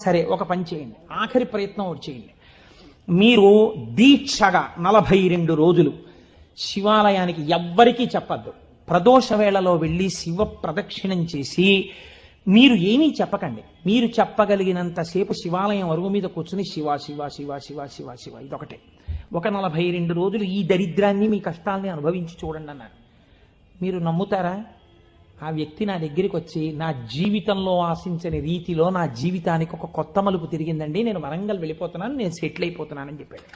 సరే ఒక పని చేయండి, ఆఖరి ప్రయత్నం ఒకటి చేయండి. మీరు దీక్షగా 42 రోజులు శివాలయానికి ఎవ్వరికీ చెప్పద్దు. ప్రదోష వేళలో వెళ్ళి శివ ప్రదక్షిణం చేసి మీరు ఏమీ చెప్పకండి. మీరు చెప్పగలిగినంతసేపు శివాలయం అరుగు మీద కూర్చుని శివ శివ శివ శివ శివ శివ ఇదొకటే. ఒక 42 రోజులు ఈ దరిద్రాన్ని మీ కష్టాల్ని అనుభవించి చూడండి అన్నారు. మీరు నమ్ముతారా? ఆ వ్యక్తి నా దగ్గరికి వచ్చి నా జీవితంలో ఆశించని రీతిలో నా జీవితానికి ఒక కొత్త మలుపు తిరిగిందండి, నేను వరంగల్ వెళ్ళిపోతున్నాను, నేను సెటిల్ అయిపోతున్నానని చెప్పాడు.